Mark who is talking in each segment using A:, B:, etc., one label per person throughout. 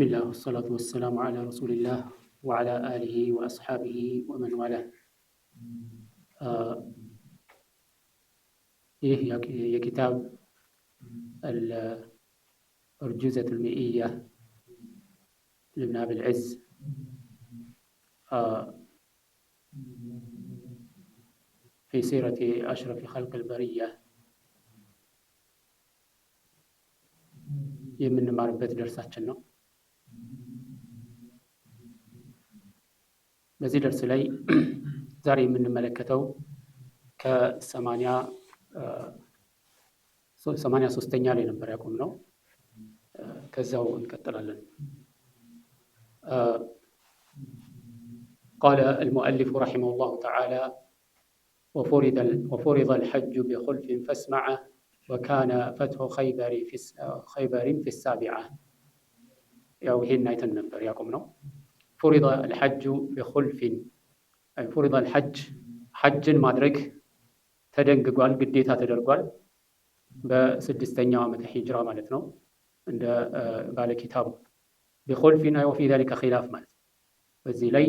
A: بسم الله والصلاة والسلام على رسول الله وعلى آله وأصحابه ومن والاه. ይህ የኪታብ الأرجوزة المئية لابن أبي العز في سيرة أشرف خلق البرية የምንማርበት ደርሳችን ነው። በዚህ ደርስ ላይ ዛሬ የምንመለከተው ከ83ኛ ላይ ነበር ያቆምነው። ከዛው እንቀጥላለን። قال المؤلف رحمه الله تعالى وفرض الحج بخلف فاسمعه وكان فتح خيبر في السابعة. ያው ይሄን አይተን ነበር ያቆምነው። فرض الحج بخلف أي فرض الحج حجን ማድረግ ተደንግጓል፣ ግዴታ ተደርጓል በ6ኛው ዓመተ ሂጅራ ማለት ነው። እንደ ባለ ኪታቡ بخلف وفي ذلك خلاف ማለት በዚህ ላይ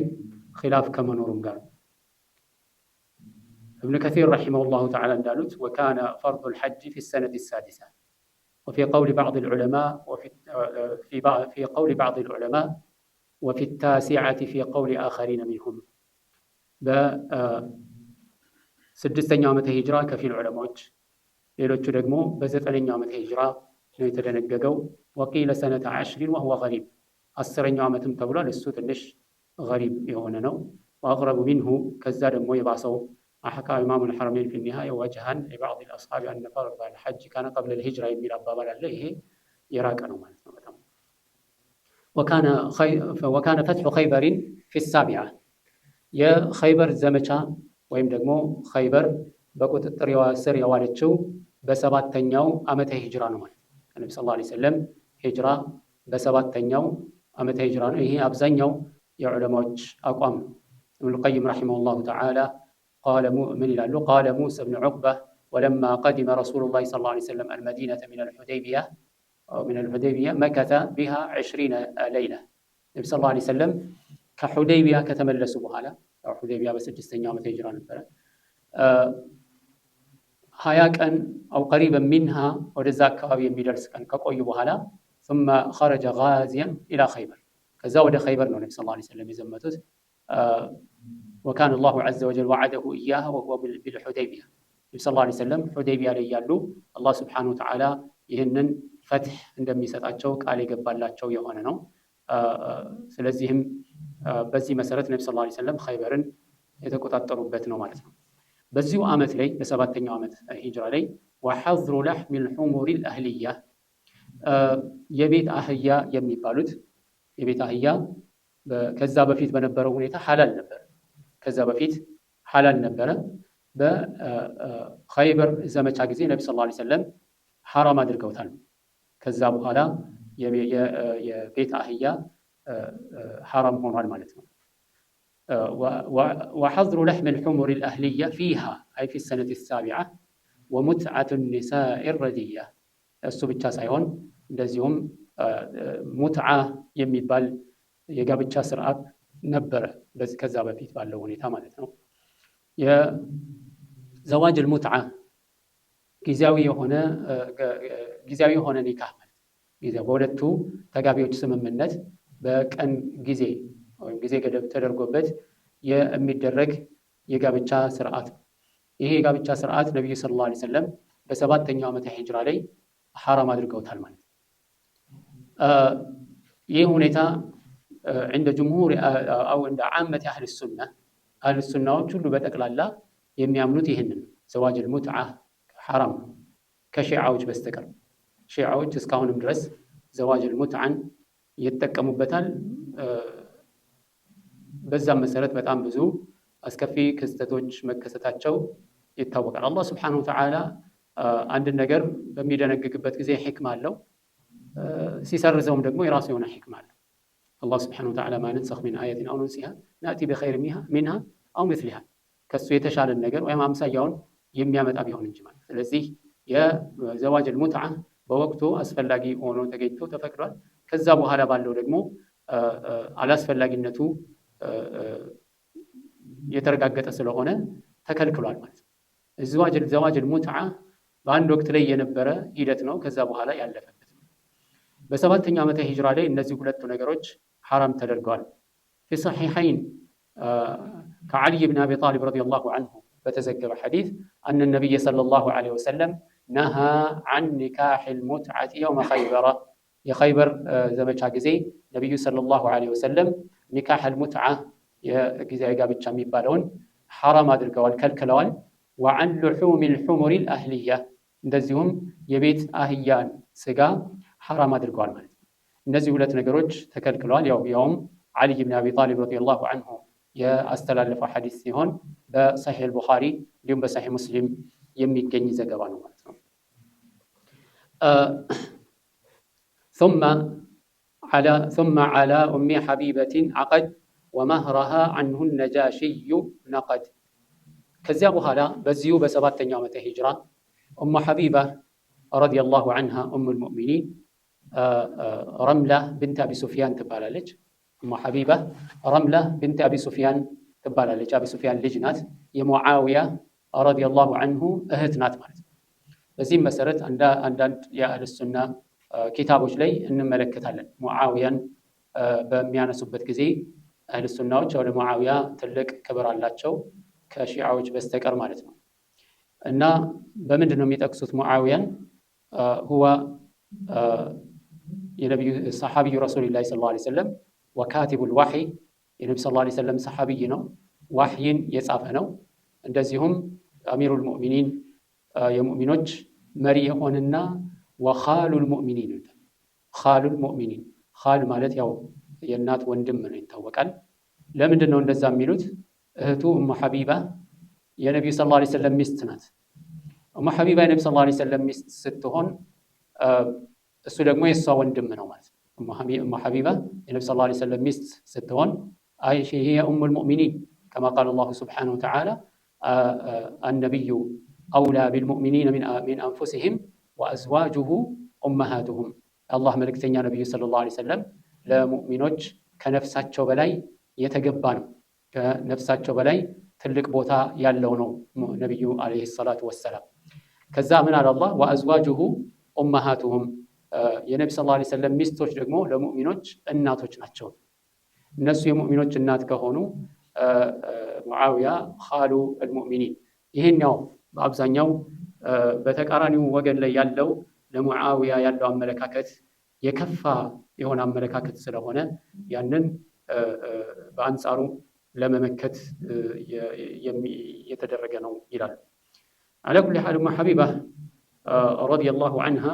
A: خلاف ከመኖሩም ጋር ابن كثير رحمه الله تعالى እንዳሉት وكان فرض الحج في السنة السادسة وفي قول بعض العلماء في قول بعض العلماء وفي التاسعة في قول آخرين منهم በ6ኛው ዓመተ ሂጅራ ከፊል ዑለማዎች፣ ሌሎቹ ደግሞ በ9ኛው ዓመተ ሂጅራ ነው የተደነገገው። وقيل سنة 10 وهو غريب 10ኛው ዓመትም ተብሏል። እሱ ትንሽ غريب የሆነ ነው። وأقرب منه ከዛ ደግሞ የባሰው أحكى إمام الحرمين في النهاية وجها لبعض الأصحاب أن فرض الحج كان قبل الهجرة የሚል አባባል አለ። ይሄ የራቀ ነው ማለት ነው በጣም وكان فتح خيبر في السابعة የኸይበር ዘመቻ ወይም ደግሞ ኸይበር በቁጥጥር ስር የዋለችው በ7ኛው ዓመተ ሂጅራ ነው ማለት ነው። ነብዩ ሰለላሁ ዐለይሂ ወሰለም ሂጅራ በ7ኛው ዓመተ ሂጅራ ነው። ይሄ አብዛኛው የዑለማዎች አቋም ነው። ኢብኑል ቀይም ረሂመሁላሁ ተዓላ قال من ይላሉ قال موسى بن عقبة ولما قدم رسول الله صلى الله عليه وسلم المدينة من الحديبية مكث بها 20 ليلة. ነብዩ ሰለላሁ ዐለይሂ ወሰለም ከሁደይቢያ ከተመለሱ በኋላ ሁደይቢያ በ6ኛው ዓመተ ሂጅራ ነበረ 20 ቀን أو قريبا منها ወደዛ አካባቢ የሚደርስ ቀን ከቆዩ በኋላ ثم خرج غازيا إلى خيبر ከዛ ወደ ኸይበር ነው ነብዩ ሰለላሁ ዐለይሂ ወሰለም የዘመቱት። وكان الله عز وجل وعده إياها وهو بالحديبية ነብዩ ሰለላሁ ዐለይሂ ወሰለም ሁደይቢያ ላይ ያሉ አላህ ሱብሓነሁ ወተዓላ ይህንን ፈትህ እንደሚሰጣቸው ቃል የገባላቸው የሆነ ነው። ስለዚህም በዚህ መሰረት ነብዩ ሰለላሁ ዐለይሂ ወሰለም ኸይበርን የተቆጣጠሩበት ነው ማለት ነው። በዚሁ ዓመት ላይ በ7ኛው ዓመት ሂጅራ ላይ وحظر لحم الحمر الأهلية የቤት አህያ የሚባሉት የቤት አህያ ከዛ በፊት በነበረው ሁኔታ ሐላል ነበር። በኸይበር ዘመቻ ጊዜ ነብዩ ሰለላሁ ዐለይሂ ወሰለም ሐራም አድርገውታል። ከዛ በኋላ የቤት አህያ ሐራም ሆኗል ማለት ነው። وحظر لحم الحمر الأهلية فيها أي في السنة السابعة ومتعة النساء الردية እሱ ብቻ ሳይሆን እንደዚሁም ሙትዓ የሚባል የጋብቻ ስርዓት ነበረ ከዛ በፊት ባለው ሁኔታ ማለት ነው። የዘዋጅ المتعة ጊዜያዊ የሆነ ኒካህ ማለት በሁለቱ ተጋቢዎች ስምምነት በቀን ጊዜ ወይም ጊዜ ገደብ ተደርጎበት የሚደረግ የጋብቻ ስርዓት ነው። ይሄ የጋብቻ ስርዓት ነብዩ ሰለላሁ ዐለይሂ ወሰለም በ7ኛው ዓመተ ሂጅራ ላይ ሐራም አድርገውታል ማለት ነው። ይህ ሁኔታ عند جمهور أو عند عامة أهل السنة ሁሉ በጠቅላላ የሚያምኑት ይህንን ዘዋጅ المتعة ሐራም ከሺዓዎች በስተቀር ሺዓዎች እስካሁንም ድረስ ዘዋጅ المتعን ይጠቀሙበታል። በዛም መሰረት በጣም ብዙ አስከፊ ክስተቶች መከሰታቸው ይታወቃል። አላህ ሱብሓነሁ ወተዓላ አንድ ነገር በሚደነግግበት ጊዜ ሕክማ አለው፣ ሲሰርዘውም ደግሞ የራሱ የሆነ ሕክማ አለው። አላህ ሱብሓነሁ ወተዓላ ማ ነንሰኽ ሚን አየቲን አው ኑንሲሃ ናእቲ ቢኸይሪን ሚንሃ አው ሚስሊሃ ከሱ የተሻለን ነገር ወይም አምሳያውን የሚያመጣ ቢሆን እንጂ ማለት። ስለዚህ የዘዋጅ المتعة በወቅቱ አስፈላጊ ሆኖ ተገኝቶ ተፈቅዷል። ከዛ በኋላ ባለው ደግሞ አላስፈላጊነቱ የተረጋገጠ ስለሆነ ተከልክሏል ማለት ነው። ዘዋጅል ሙትዓ በአንድ ወቅት ላይ የነበረ ሂደት ነው፣ ከዛ በኋላ ያለፈበት ነው። በሰባተኛው ዓመተ ሂጅራ ላይ እነዚህ ሁለቱ ነገሮች ሐራም ተደርገዋል። ፊ ሰሒሐይን ከዓልይ ብን አቢ ጣሊብ ረዲየላሁ ዐንሁ በተዘገበ ሐዲስ አነ ነቢይ ሰለላሁ ዐለይሂ ወሰለም ነሃ ዐን ኒካሒል ሙትዓቲ የውመ ኸይበረ፣ የኸይበር ዘመቻ ጊዜ ነቢዩ ሰለላሁ ዐለይሂ ወሰለም ኒካሒል ሙትዓ የጊዜያዊ ጋብቻ የሚባለውን ሐራም አድርገዋል፣ ከልክለዋል። ወዐን ሉሑሚል ሑሙሪል አህሊያ፣ እንደዚሁም የቤት አህያን ስጋ ሐራም አድርገዋል ማለት ነው። እነዚህ ሁለት ነገሮች ተከልክለዋል። ያውም ዓሊ ብን አቢ ጣሊብ ረዲየላሁ ዐንሁ የአስተላለፈው ሐዲስ ሲሆን በሰሒህ አልቡኻሪ እንዲሁም በሰሒህ ሙስሊም የሚገኝ ዘገባ ነው ማለት ነው። ثم على أم حبيبة عقد ومهرها عنه النجاشي نقد። ከዚያ በኋላ በዚሁ በሰባተኛው ዓመተ ሂጅራ ኡሙ ሐቢባ ረዲየላሁ ዐንሃ ኡሙል ሙእሚኒን ረምላ ብንት አቢ ሱፊያን ትባላለች። ኡሙ ሐቢባ ረምላ ብንት አቢ ሱፊያን ትባላለች። አቢ ሱፊያን ልጅ ናት። የሙዓዊያ ረዲየላሁ ዐንሁ እህት ናት ማለት ነው። በዚህም መሰረት አንዳንድ የአህለ ሱና ኪታቦች ላይ እንመለከታለን። ሙዓዊያን በሚያነሱበት ጊዜ አህለ ሱናዎች ወደ ሙዓዊያ ትልቅ ክብር አላቸው ከሺዓዎች በስተቀር ማለት ነው። እና በምንድን ነው የሚጠቅሱት ሙዓዊያን? ሁወ የነቢዩ ሰሓቢዩ ረሱሊላሂ ሰለላሁ ዐለይሂ ወሰለም ወካቲቡል ዋሕይ፣ የነቢ ሰለላሁ ዐለይሂ ወሰለም ሰሓቢይ ነው፣ ዋሕይን የጻፈ ነው። እንደዚሁም አሚሩል ሙእሚኒን የሙእሚኖች መሪ የሆነና ወኻሉል ሙእሚኒን፣ ኻሉል ሙእሚኒን፣ ኻል ማለት ያው የእናት ወንድም ነው ይታወቃል። ለምንድን ነው እንደዛ የሚሉት? እህቱ ኡሙ ሐቢባ የነቢዩ ሰለላሁ ዐለይሂ ወሰለም ሚስት ናት። ኡሙ ሐቢባ የነቢዩ ሰለላሁ ዐለይሂ ወሰለም ሚስት ስትሆን እሱ ደግሞ የእሷ ወንድም ነው ማለት ነው። ኡሙ ሐቢባ የነቢዩ ሰለላሁ ዐለይሂ ወሰለም ሚስት ስትሆን አይሻ ሂየ ኡሙል ሙእሚኒን ከማ ቃለ አላሁ ሱብሓነሁ ወተዓላ አነቢዩ አውላ ቢልሙእሚኒነ ሚን አንፉሲሂም ወአዝዋጁሁ ኡመሃቱሁም። የአላህ መልእክተኛ ነቢዩ ሰለላሁ ዐለይሂ ወሰለም ለሙእሚኖች ከነፍሳቸው በላይ የተገባ ነው፣ ከነፍሳቸው በላይ ትልቅ ቦታ ያለው ነው ነቢዩ ዐለይሂ ሰላቱ ወሰላም። ከዛ ምን አለ አላህ? ወአዝዋጁሁ ኡመሃቱሁም፣ የነቢ ሰለላሁ ዐለይሂ ወሰለም ሚስቶች ደግሞ ለሙእሚኖች እናቶች ናቸው። እነሱ የሙእሚኖች እናት ከሆኑ ሙዓዊያ ኻሉ አልሙእሚኒን። ይሄን ያው በአብዛኛው በተቃራኒው ወገን ላይ ያለው ለሙዓዊያ ያለው አመለካከት የከፋ የሆነ አመለካከት ስለሆነ ያንን በአንጻሩ ለመመከት የተደረገ ነው ይላል። አላ ኩሊ ሓል ኡሙ ሐቢባ ረዲየላሁ ዐንሃ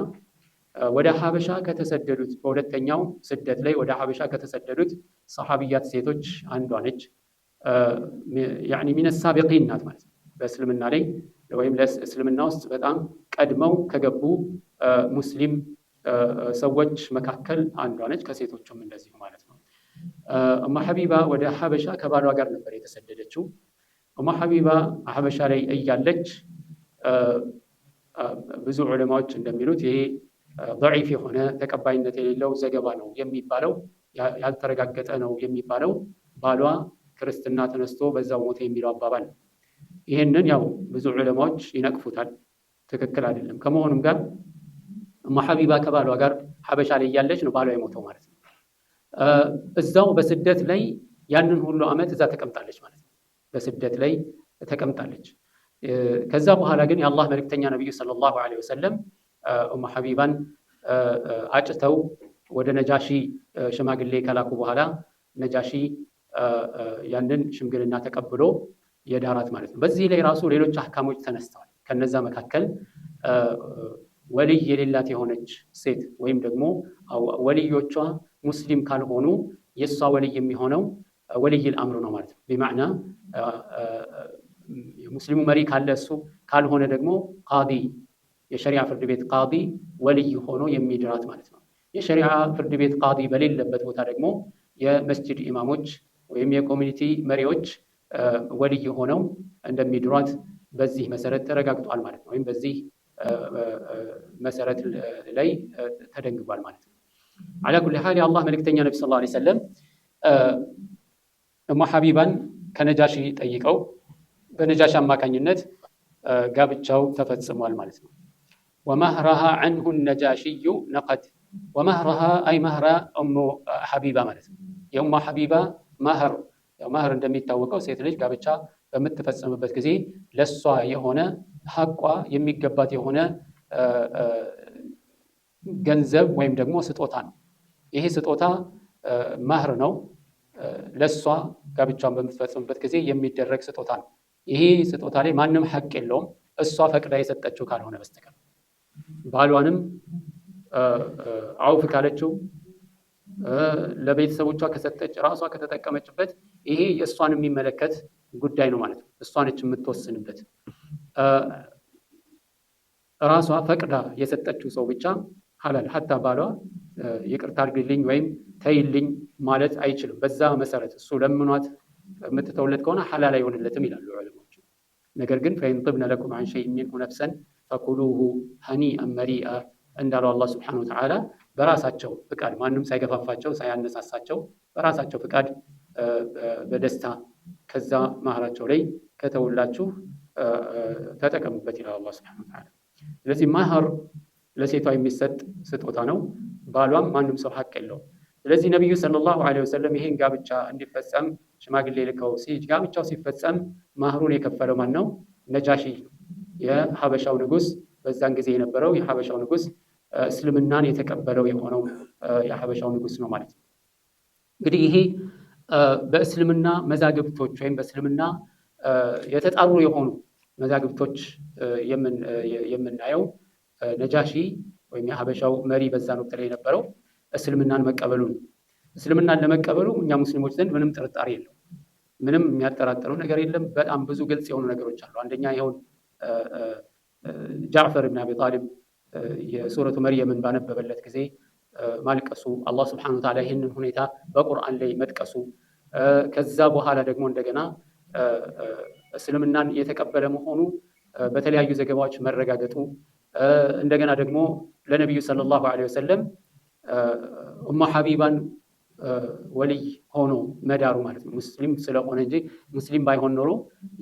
A: ወደ ሀበሻ ከተሰደዱት በሁለተኛው ስደት ላይ ወደ ሀበሻ ከተሰደዱት ሰሓቢያት ሴቶች አንዷ ነች። ያኒ ሚነ ሳቢቂን ናት ማለት ነው። በእስልምና ላይ ወይም ለእስልምና ውስጥ በጣም ቀድመው ከገቡ ሙስሊም ሰዎች መካከል አንዷ ነች። ከሴቶቹም እንደዚሁ ማለት ነው። ኡሙ ሐቢባ ወደ ሀበሻ ከባሏ ጋር ነበር የተሰደደችው። ኡሙ ሐቢባ ሀበሻ ላይ እያለች ብዙ ዑለማዎች እንደሚሉት ይሄ ضعيف የሆነ ተቀባይነት የሌለው ዘገባ ነው የሚባለው፣ ያልተረጋገጠ ነው የሚባለው ባሏ ክርስትና ተነስቶ በዛው ሞተ የሚለው አባባል። ይሄንን ያው ብዙ ዑለማዎች ይነቅፉታል፣ ትክክል አይደለም። ከመሆኑም ጋር ኡሙ ሐቢባ ከባሏ ጋር ሀበሻ ላይ እያለች ነው ባሏ የሞተው ማለት ነው። እዛው በስደት ላይ ያንን ሁሉ ዓመት እዛ ተቀምጣለች ማለት ነው። በስደት ላይ ተቀምጣለች። ከዛ በኋላ ግን የአላህ መልእክተኛ ነቢዩ ሰለላሁ ዐለይሂ ወሰለም ኡሙ ሐቢባን አጭተው ወደ ነጃሺ ሽማግሌ ከላኩ በኋላ ነጃሺ ያንን ሽምግልና ተቀብሎ የዳራት ማለት ነው። በዚህ ላይ ራሱ ሌሎች አህካሞች ተነስተዋል። ከነዛ መካከል ወልይ የሌላት የሆነች ሴት ወይም ደግሞ ወልዮቿ ሙስሊም ካልሆኑ የእሷ ወልይ የሚሆነው ወልይል አምር ነው ማለት ነው። ቢማዕና የሙስሊሙ መሪ ካለ እሱ ካልሆነ ደግሞ ቃዲ፣ የሸሪዓ ፍርድ ቤት ቃዲ ወልይ ሆኖ የሚድራት ማለት ነው። የሸሪዓ ፍርድ ቤት ቃዲ በሌለበት ቦታ ደግሞ የመስጂድ ኢማሞች ወይም የኮሚኒቲ መሪዎች ወልይ ሆነው እንደሚድሯት በዚህ መሰረት ተረጋግጧል ማለት ነው። ወይም በዚህ መሰረት ላይ ተደንግጓል ማለት ነው። አላ ኩሊ ሐል የአላህ መልእክተኛ ነቢ ሰለላሁ ዐለይሂ ወሰለም እሙ ሐቢባን ከነጃሺ ጠይቀው በነጃሺ አማካኝነት ጋብቻው ተፈጽሟል ማለት ነው። ወመህረሃ ዐንሁ ነጃሺዩ ነቀድ ወመህረሃ አይ መህረ እሙ ሐቢባ ማለት ነው። የእሙ ሐቢባ መህር መህር እንደሚታወቀው ሴት ልጅ ጋብቻ በምትፈጽምበት ጊዜ ለሷ የሆነ ሐቋ የሚገባት የሆነ ገንዘብ ወይም ደግሞ ስጦታ ነው። ይሄ ስጦታ መህር ነው። ለሷ ጋብቻን በምትፈጽምበት ጊዜ የሚደረግ ስጦታ ነው። ይሄ ስጦታ ላይ ማንም ሐቅ የለውም እሷ ፈቅዳ የሰጠችው ካልሆነ በስተቀር። ባሏንም አውፍ ካለችው ለቤተሰቦቿ ከሰጠች ራሷ ከተጠቀመችበት ይሄ የእሷን የሚመለከት ጉዳይ ነው ማለት ነው። እሷ ነች የምትወስንበት። ራሷ ፈቅዳ የሰጠችው ሰው ብቻ ሐላል ሐታ ባሏ ይቅርታ አድርግልኝ ወይም ተይልኝ ማለት አይችልም። በዛ መሰረት እሱ ለምኗት የምትተውለት ከሆነ ሐላል አይሆንለትም ይላሉ ዑለማዎች። ነገር ግን ፈኢን ጢብነ ለኩም ዐን ሸይኢን ሚንሁ ነፍሰን ፈኩሉሁ ሀኒአን መሪአ እንዳለው አላህ ሱብሓነሁ ወተዓላ በራሳቸው ፍቃድ ማንም ሳይገፋፋቸው ሳያነሳሳቸው በራሳቸው ፍቃድ በደስታ ከዛ ማህራቸው ላይ ከተውላችሁ ተጠቀሙበት ይላል አላህ ሱብሓነሁ ወተዓላ። ስለዚህ ማህር ለሴቷ የሚሰጥ ስጦታ ነው። ባሏም ማንም ሰው ሐቅ የለውም። ስለዚህ ነቢዩ ሰለላሁ ዐለይሂ ወሰለም ይሄን ጋብቻ እንዲፈጸም ሽማግሌ ልከው ጋብቻው ሲፈጸም ማህሩን የከፈለው ማን ነው? ነጃሺ የሐበሻው ንጉስ። በዛን ጊዜ የነበረው የሐበሻው ንጉስ እስልምናን የተቀበለው የሆነው የሐበሻው ንጉስ ነው ማለት ነው። እንግዲህ ይሄ በእስልምና መዛግብቶች ወይም በእስልምና የተጣሩ የሆኑ መዛግብቶች የምናየው ነጃሺ ወይም የሐበሻው መሪ በዛን ወቅት ላይ የነበረው እስልምናን መቀበሉ ነው። እስልምናን ለመቀበሉ እኛ ሙስሊሞች ዘንድ ምንም ጥርጣሬ የለው፣ ምንም የሚያጠራጥረው ነገር የለም። በጣም ብዙ ግልጽ የሆኑ ነገሮች አሉ። አንደኛ ይኸውን ጃዕፈር ብን አቢ ጣሊብ የሱረቱ መርየምን ባነበበለት ጊዜ ማልቀሱ፣ አላህ ስብሐነሁ ወተዓላ ይህንን ሁኔታ በቁርአን ላይ መጥቀሱ፣ ከዛ በኋላ ደግሞ እንደገና እስልምናን የተቀበለ መሆኑ በተለያዩ ዘገባዎች መረጋገጡ፣ እንደገና ደግሞ ለነቢዩ ሰለላሁ ዐለይሂ ወሰለም ኡሙ ሐቢባን ወልይ ሆኖ መዳሩ ማለት ነው። ሙስሊም ስለሆነ እንጂ ሙስሊም ባይሆን ኖሮ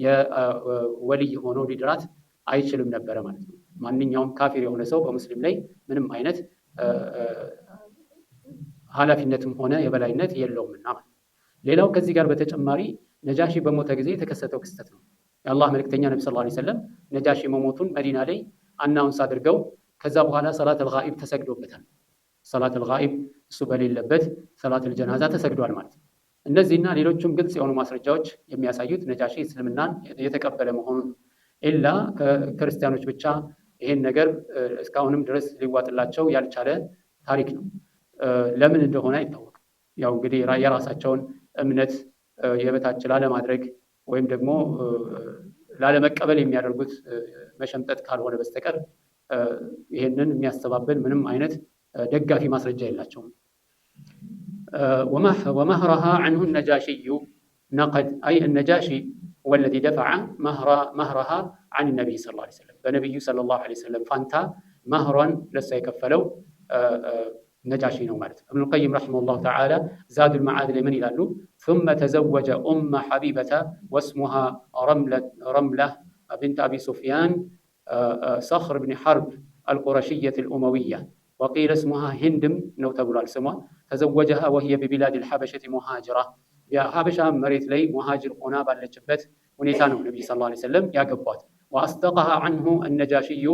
A: የወልይ ሆኖ ሊድራት አይችልም ነበረ ማለት ነው። ማንኛውም ካፊር የሆነ ሰው በሙስሊም ላይ ምንም አይነት ኃላፊነትም ሆነ የበላይነት የለውምና ማለት ነው። ሌላው ከዚህ ጋር በተጨማሪ ነጃሺ በሞተ ጊዜ የተከሰተው ክስተት ነው። የአላህ መልእክተኛ ነቢ ሰለላሁ ዐለይሂ ወሰለም ነጃሺ መሞቱን መዲና ላይ አናውንስ አድርገው ከዛ በኋላ ሰላተል ጋኢብ ተሰግዶበታል። ሰላተል ጋኢብ እሱ በሌለበት ሰላተል ጀናዛ ተሰግዷል ማለት ነው። እነዚህና ሌሎችም ግልጽ የሆኑ ማስረጃዎች የሚያሳዩት ነጃሺ እስልምናን የተቀበለ መሆኑን ኢላ ከክርስቲያኖች ብቻ ይሄን ነገር እስካሁንም ድረስ ሊዋጥላቸው ያልቻለ ታሪክ ነው። ለምን እንደሆነ አይታወቅም። ያው እንግዲህ የራሳቸውን እምነት የበታች ላለማድረግ ወይም ደግሞ ላለመቀበል የሚያደርጉት መሸምጠጥ ካልሆነ በስተቀር ይሄንን የሚያስተባብል ምንም አይነት ደጋፊ ማስረጃ የላቸውም። ወመህረሃ ዐንሁ ነጃሺዩ ነቀድ አይ ነጃሺ ወለዚ ደፈዐ መህረሃ ዐን ነቢይ ሰለላሁ ዐለይሂ ወሰለም በነቢዩ ሰለላሁ ዐለይሂ ወሰለም ፋንታ መህሯን ለሷ የከፈለው ነጃሺ ነው ማለት ነው። ኢብኑል ቀይም ረሒመሁላሁ ተዓላ ዛዱል መዓድ ላይ ምን ይላሉ? ثم تزوج أم حبيبة واسمها رملة بنت أبي سفيان صخر بن حرب القرشية الأموية وقيل اسمها هندم نو تبرال سمها تزوجها وهي ببلاد الحبشة مهاجرة يا حبشة مريت لي مهاجر هنا بالجبت ونيتانه النبي صلى الله عليه وسلم يا قبات وأصدقها عنه النجاشي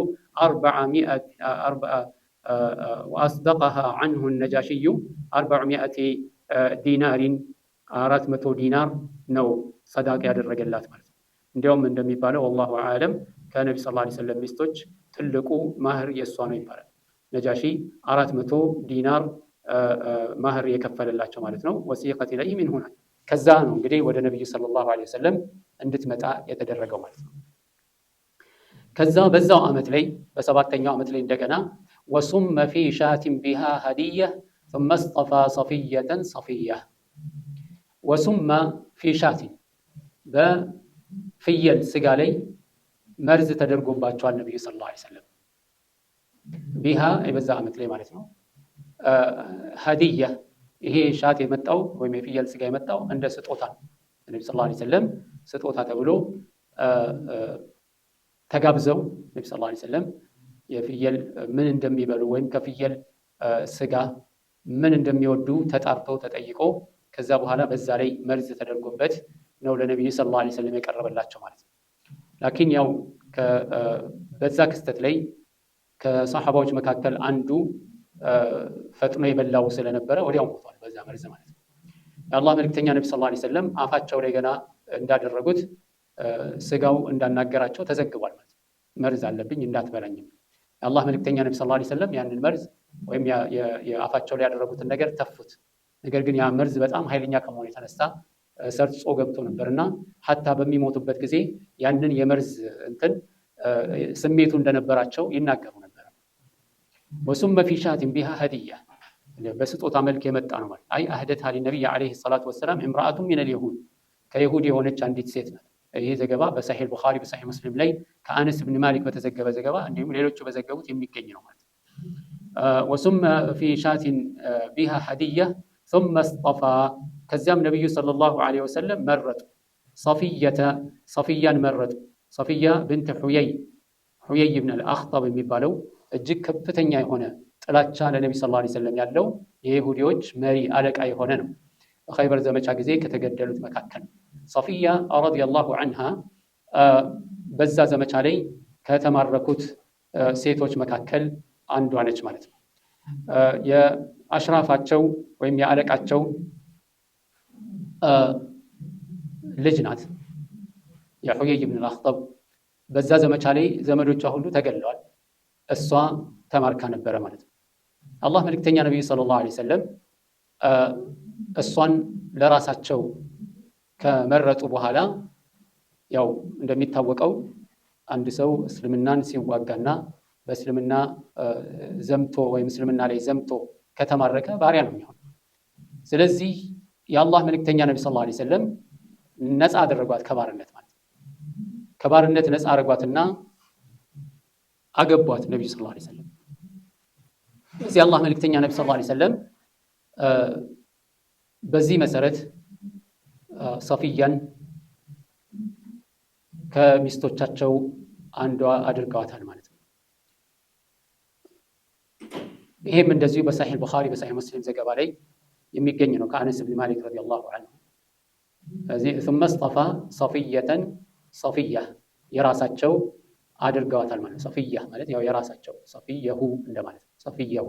A: 400 ዲናር 400 ዲናር ነው ሰዳቅ ያደረገላት ማለት ነው። እንዲያውም እንደሚባለው ወላሁ አለም ከነቢ ሰለላሁ ዐለይሂ ወሰለም ሚስቶች ትልቁ ማህር የእሷ ነው ይባላል። ነጃሺ 400 ዲናር ማህር የከፈለላቸው ማለት ነው። ወሲቀት ኢለይሂ ሚን ሁና ከዛ ነው እንግዲህ ወደ ነብዩ ሰለላሁ ዐለይሂ ወሰለም እንድትመጣ የተደረገው ማለት ነው። ከዛ በዛው ዓመት ላይ በሰባተኛው ዓመት ላይ እንደገና ወሱመ ፊ ሻቲን ቢሃ ሀዲያ ثم اصطفى صفية صفية وسم في شات በፍየል ስጋ ላይ መርዝ ተደርጎባቸዋል ነብዩ ሰለላሁ ዐለይሂ ወሰለም ቢሃ በዛ ዓመት ላይ ማለት ነው። ሀዲያ ይሄ ሻት የመጣው ወይም የፍየል ስጋ የመጣው እንደ ስጦታ ነው። ነቢ ሰለላሁ ዐለይሂ ወሰለም ስጦታ ተብሎ ተጋብዘው ነቢ ሰለላሁ ዐለይሂ ወሰለም የፍየል ምን እንደሚበሉ ወይም ከፍየል ስጋ ምን እንደሚወዱ ተጣርቶ ተጠይቆ ከዛ በኋላ በዛ ላይ መርዝ ተደርጎበት ነው ለነቢዩ ሰለላሁ ዐለይሂ ወሰለም የቀረበላቸው ማለት ነው። ላኪን ያው በዛ ክስተት ላይ ከሰሐባዎች መካከል አንዱ ፈጥኖ የበላው ስለነበረ ወዲያው ሞቷል በዛ መርዝ ማለት ነው። የአላህ መልእክተኛ ነቢ ሰለላሁ ዐለይሂ ወሰለም አፋቸው ላይ ገና እንዳደረጉት ስጋው እንዳናገራቸው ተዘግቧል ማለት ነው። መርዝ አለብኝ እንዳትበላኝም። የአላህ መልእክተኛ ነቢ ሰለላሁ ዐለይሂ ወሰለም ያንን መርዝ ወይም የአፋቸው ላይ ያደረጉትን ነገር ተፉት። ነገር ግን ያ መርዝ በጣም ኃይለኛ ከመሆኑ የተነሳ ሰርጾ ገብቶ ነበርና ሐታ በሚሞቱበት ጊዜ ያንን የመርዝ እንትን ስሜቱ እንደነበራቸው ይናገሩ ነበር። ወሱመ ፊ ሻቲን ቢሃ ሀዲያ በስጦታ መልክ የመጣ ነው ማለት አይ አህደትሃ ሊነቢይ ዐለይሂ ሰላቱ ወሰላም እምራአቱን ሚነል የሁድ ከይሁድ የሆነች አንዲት ሴት ናት። ይሄ ዘገባ በሰሒህ ቡኻሪ በሰሒህ ሙስሊም ላይ ከአነስ ብን ማሊክ በተዘገበ ዘገባ እንዲሁም ሌሎቹ በዘገቡት የሚገኝ ነው ማለት ነው። ወሱመ ፊ ሻቲን ቢሃ ሀዲያ ثم اصطفى ከዚያም ነቢዩ ሰለላሁ ዐለይሂ ወሰለም መረጡ ሰፊያን መረጡ። ሰፊያ ብንት ሑየይ ብን አልአኽጠብ የሚባለው እጅግ ከፍተኛ የሆነ ጥላቻ ለነቢ ሰለላሁ ዐለይሂ ወሰለም ያለው የይሁዲዎች መሪ አለቃ የሆነ ነው። በኸይበር ዘመቻ ጊዜ ከተገደሉት መካከል ሰፊያ ረዲየላሁ ዐንሃ በዛ ዘመቻ ላይ ከተማረኩት ሴቶች መካከል አንዷ ነች ማለት ነው። የአሽራፋቸው ወይም የአለቃቸው ልጅ ናት። የሑየይ ብን አልአኽጠብ በዛ ዘመቻ ላይ ዘመዶቿ ሁሉ ተገለዋል። እሷ ተማርካ ነበረ ማለት ነው። አላህ መልእክተኛ ነቢዩ ሰለላሁ ዐለይሂ ወሰለም እሷን ለራሳቸው ከመረጡ በኋላ ያው እንደሚታወቀው አንድ ሰው እስልምናን ሲዋጋና በእስልምና ዘምቶ ወይም እስልምና ላይ ዘምቶ ከተማረከ ባሪያ ነው የሚሆነው። ስለዚህ የአላህ መልእክተኛ ነቢ ሰለላሁ ዐለይሂ ወሰለም ነፃ አደረጓት ከባርነት ማለት ነው። ከባርነት ነፃ አደረጓትና አገቧት ነቢዩ ሰለላሁ ዐለይሂ ወሰለም። ስለዚህ የአላህ መልእክተኛ ነቢ ሰለላሁ ዐለይሂ ወሰለም በዚህ መሰረት ሰፊያን ከሚስቶቻቸው አንዷ አድርገዋታል ማለት ነው። ይሄም እንደዚሁ በሰሒህ ቡኻሪ በሰሒህ ሙስሊም ዘገባ ላይ የሚገኝ ነው ከአነስ ብን ማሊክ ረዲየላሁ ዐንሁ። ስለዚህ ثم اصطفى صفية صفية የራሳቸው አድርገዋታል ማለት ነው። ሰፊያ ማለት ያው የራሳቸው ሰፊየሁ እንደማለት ነው። ሰፊየሁ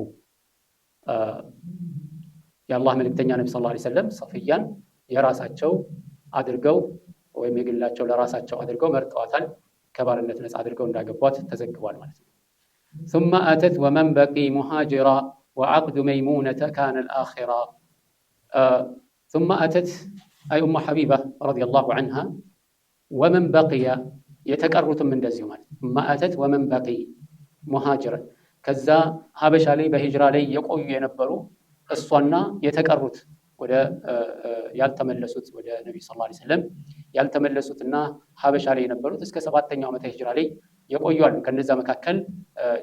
A: የአላህ መልእክተኛ ነቢ ሰለላሁ ዐለይሂ ወሰለም ሰፊያን የራሳቸው አድርገው ወይም የግላቸው ለራሳቸው አድርገው መርጠዋታል። ከባርነት ነፃ አድርገው እንዳገቧት ተዘግቧል ማለት ነው። ثم أتت ومن بقي مهاجرا وعقد ميمونة كان الآخرة ثم أتت أي أم حبيبة رضي الله عنها ومن بقي يتكرت من دزيو ማለት ثم أتت ومن بقي مهاجرا ከዛ ሀበሻ ላይ በሂጅራ ላይ የቆዩ የነበሩ እሷና የተቀሩት ወደ ያልተመለሱት ወደ ነብዩ ሰለላሁ ዐለይሂ ወሰለም ያልተመለሱትና ሀበሻ ላይ የነበሩት እስከ 7ኛው ዓመተ ሂጅራ ላይ የቆዩ አሉ። ከነዛ መካከል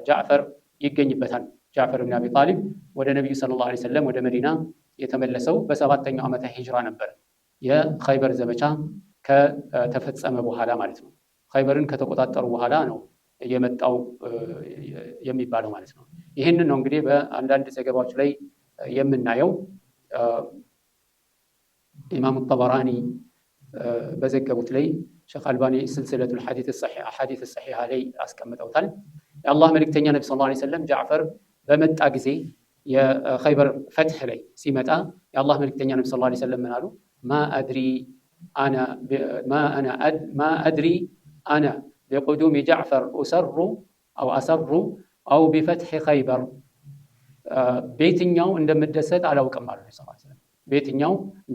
A: ጃዕፈር ይገኝበታል። ጃዕፈር ብን አቢ ጣሊብ ወደ ነብዩ ሰለላሁ ዐለይሂ ወሰለም ወደ መዲና የተመለሰው በ7ኛው ዓመተ ሂጅራ ነበር። የኸይበር ዘመቻ ከተፈጸመ በኋላ ማለት ነው። ኸይበርን ከተቆጣጠሩ በኋላ ነው የመጣው የሚባለው ማለት ነው። ይህንን ነው እንግዲህ በአንዳንድ ዘገባዎች ላይ የምናየው። ኢማሙ ጠበራኒ በዘገቡት ላይ ሼኽ አልባኒ ስልሲለቱል ሐዲስ ሰሒሃ ላይ አስቀምጠውታል። የአላህ መልእክተኛ ነቢ ሰለላሁ ዐለይሂ ወሰለም ጃዕፈር በመጣ ጊዜ የኸይበር ፈትሕ ላይ ሲመጣ የአላህ መልእክተኛ ነቢ ሰለላሁ ዐለይሂ ወሰለም ምን አሉ? ማ አድሪ አና ቢቁዱሚ ጃዕፈር አሰሩ አው ቢፈትሒ ኸይበር በየትኛው እንደምደሰት አላውቅም አሉ ነቢ ሰለላሁ ዐለይሂ ወሰለም። በየትኛው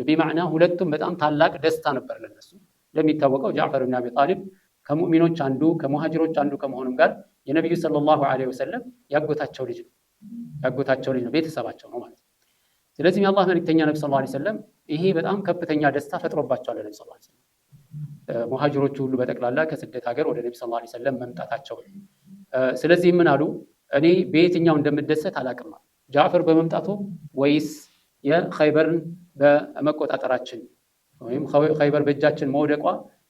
A: ቢማዕና ሁለቱም በጣም ታላቅ ደስታ ነበር ለነሱ። እንደሚታወቀው ጃዕፈር ብን አቢ ጣሊብ ከሙእሚኖች አንዱ ከሙሃጅሮች አንዱ ከመሆኑም ጋር የነቢዩ ሰለላሁ ዐለይሂ ወሰለም ያጎታቸው ልጅ ነው፣ ቤተሰባቸው ነው ማለት ነው። ስለዚህ የአላህ መልእክተኛ ነቢ ሰለላሁ ዐለይሂ ወሰለም ይሄ በጣም ከፍተኛ ደስታ ፈጥሮባቸዋል ነቢ ሰለላሁ ዐለይሂ ወሰለም። ሙሃጅሮቹ ሁሉ በጠቅላላ ከስደት ሀገር ወደ ነቢ ሰለላሁ ዐለይሂ ወሰለም መምጣታቸው። ስለዚህ ምን አሉ? እኔ በየትኛው እንደምደሰት አላውቅም። ጃዕፈር በመምጣቱ ወይስ የኸይበርን በመቆጣጠራችን ወይም ኸይበር በእጃችን መውደቋ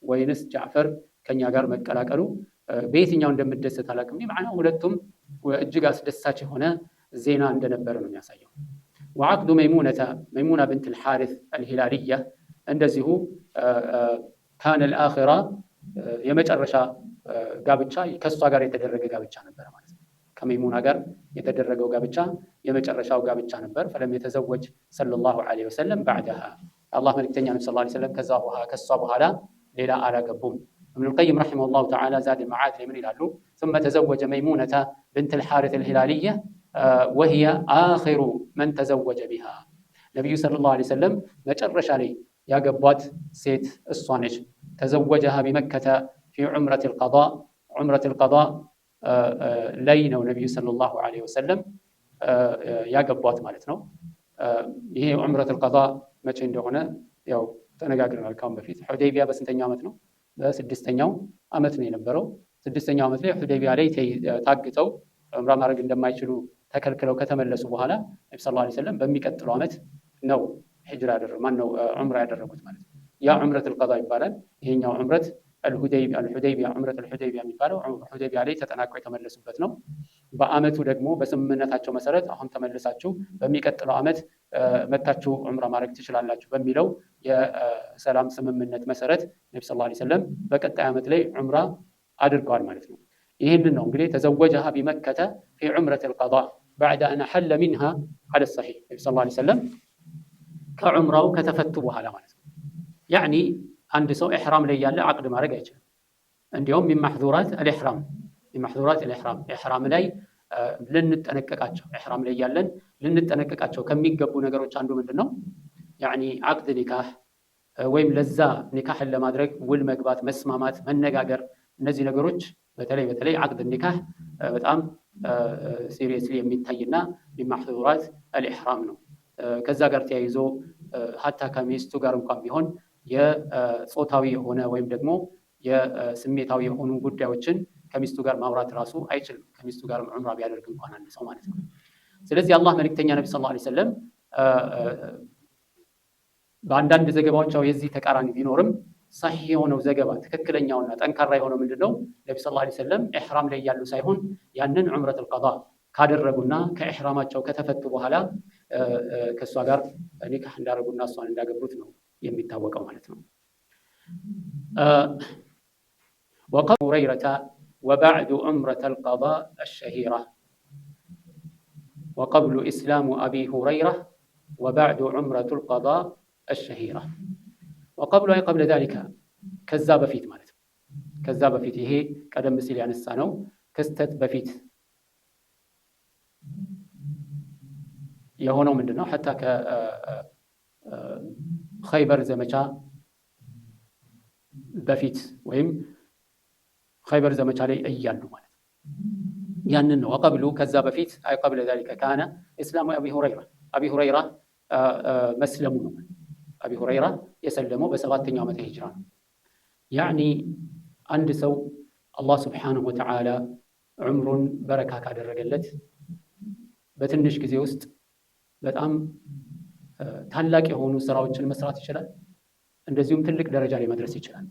A: ወይንስ ጃዕፈር ከኛ ጋር መቀላቀሉ በየትኛው እንደምደሰት አላውቅም። ማዕና ሁለቱም እጅግ አስደሳች የሆነ ዜና እንደነበረ ነው የሚያሳየው። ወዐቅዱ መይሙና ብንት አልሐሪስ አልሂላልያ እንደዚሁ ካነ አልአኺራ የመጨረሻ ጋብቻ ከሷ ጋር የተደረገ ጋብቻ ነበር ማለት ነው። ከመይሙና ጋር የተደረገው ጋብቻ የመጨረሻው ጋብቻ ነበር። ፈለም የተዘወጅ ሰለላሁ ዐለይሂ ወሰለም ባዕደሃ አላህ መልእክተኛ ነብዩ ሰለላሁ ዐለይሂ ወሰለም ከሷ በኋላ ሌላ አላገቡም። ابن القيم رحمه الله تعالى زاد المعاد لمن يلالو ثم تزوج ميمونة بنت الحارث الهلالية وهي آخر من تزوج بها نبي صلى الله عليه وسلم مجرش عليه يا قبوات سيت الصانج تزوجها بمكة في عمرة القضاء لينو نبي صلى الله عليه وسلم يا قبوات مالتنا هي عمرة القضاء ما عنده هنا يو تنقاقرنا الكون بفيت حديبية بس انت نعمتنا በስድስተኛው ዓመት ነው የነበረው። ስድስተኛው ዓመት ላይ ሁደይቢያ ላይ ታግተው ዑምራ ማድረግ እንደማይችሉ ተከልክለው ከተመለሱ በኋላ ነብዩ ሰለላሁ ዐለይሂ ወሰለም በሚቀጥለው ዓመት ነው ሂጅራ ዑምራ ያደረጉት ማለት ነው። ያ ዑምረቱል ቀዳ ይባላል። ይሄኛው ዑምረት አልሁደይቢያ ዑምረቱል ሁደይቢያ የሚባለው ሁደይቢያ ላይ ተጠናቀው የተመለሱበት ነው። በዓመቱ ደግሞ በስምምነታቸው መሰረት አሁን ተመልሳችሁ በሚቀጥለው ዓመት መታችሁ ዑምራ ማድረግ ትችላላችሁ በሚለው የሰላም ስምምነት መሰረት ነብዩ ሰለላሁ ዐለይሂ ወሰለም በቀጣይ ዓመት ላይ ዑምራ አድርገዋል ማለት ነው። ይሄንን ነው እንግዲህ ተዘወጀሃ ቢመከተ في عمرة القضاء بعد أن حل منها على الصحيح ነብዩ ሰለላሁ ዐለይሂ ወሰለም ከዑምራው ከተፈቱ በኋላ ማለት ነው። يعني አንድ ሰው ኢህራም ላይ ያለ አቅድ ማድረግ አይችልም። እንዲያውም من محظورات الإحرام ኢህራም ላይ ልንጠነቀቃቸው ኢህራም ላይ ያለን ልንጠነቀቃቸው ከሚገቡ ነገሮች አንዱ ምንድነው? يعني عقد ኒካህ ወይም ለዛ ኒካህን ለማድረግ ውል መግባት፣ መስማማት፣ መነጋገር እነዚህ ነገሮች በተለይ عقد ኒካህ በጣም ሲሪየስሊ የሚታይና من محظورات الإحرام ነው። ከዛ ጋር ተያይዞ ሀታ ከሚስቱ ጋር እንኳን ቢሆን የጾታዊ የሆነ ወይም ደግሞ የስሜታዊ የሆኑ ጉዳዮችን ከሚስቱ ጋር ማውራት ራሱ አይችልም። ከሚስቱ ጋር ዑምራ ቢያደርግ እንኳን አንድ ሰው ማለት ነው። ስለዚህ አላህ መልእክተኛ ነብዩ ሰለላሁ ዐለይሂ ወሰለም በአንዳንድ ዘገባዎች የዚህ ተቃራኒ ቢኖርም ሰሂህ የሆነው ዘገባ ትክክለኛውና ጠንካራ የሆነው ምንድነው? ነብዩ ሰለላሁ ዐለይሂ ወሰለም ኢህራም ላይ ያሉ ሳይሆን ያንን ዑምረቱል ቀዳ ካደረጉና ከኢህራማቸው ከተፈቱ በኋላ ከሷ ጋር ኒካህ እንዳደረጉና እሷን እንዳገቡት ነው የሚታወቀው ማለት ነው። وقبل هريرة وبعد عمرة القضاء الشهيرة وقبل إسلام أبي هريرة وبعد عمرة القضاء الشهيرة وقبل أي قبل ذلك كذاب فيت مالت كذاب فيت هي قدم مسيل يعني السنة كستت بفيت يهونو من دنو حتى خيبر زمچا በፊት ወይም خيبر ዘመቻ ላይ እያሉ ማለት ያንን ነው። ወቀብሉ ከዛ በፊት አይ قبل ذلك كان اسلام ابي هريره መስለሙ ነው። አቢ ሁረይራ የሰለመው በሰባተኛው ዓመተ ሂጅራ ነው። يعني አንድ ሰው አላህ Subhanahu Wa Ta'ala ዑምሩን በረካ ካደረገለት በትንሽ ጊዜ ውስጥ በጣም ታላቅ የሆኑ ስራዎችን መስራት ይችላል። እንደዚሁም ትልቅ ደረጃ ላይ መድረስ ይችላል።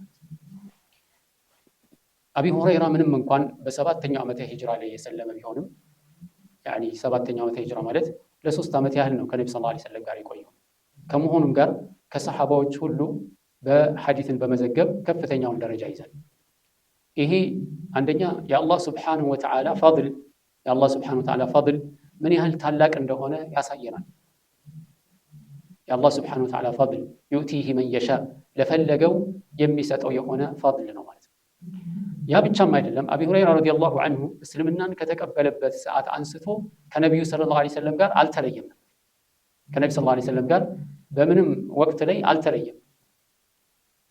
A: አቢ ሁረይራ ምንም እንኳን በሰባተኛው ዓመተ ሂጅራ ላይ የሰለመ ቢሆንም يعني ሰባተኛው ዓመተ ሂጅራ ማለት ለ3 ዓመት ያህል ነው ከነብዩ ሰለላሁ ዐለይሂ ወሰለም ጋር የቆየው። ከመሆኑም ጋር ከሰሃባዎች ሁሉ በሐዲስን በመዘገብ ከፍተኛውን ደረጃ ይዛል። ይሄ አንደኛ የአላህ Subhanahu Wa Ta'ala ፈድል ምን ያህል ታላቅ እንደሆነ ያሳየናል። የአላህ Subhanahu Wa Ta'ala ፈድል يؤتيه من يشاء ለፈለገው የሚሰጠው የሆነ ፈድል ነው ማለት ነው። ያ ብቻም አይደለም። አቢ ሁረይራ ረዲየላሁ ዐንሁ እስልምናን ከተቀበለበት ሰዓት አንስቶ ከነብዩ ሰለላሁ ዐለይሂ ወሰለም ጋር አልተለየም። ከነብዩ ሰለላሁ ዐለይሂ ወሰለም ጋር በምንም ወቅት ላይ አልተለየም።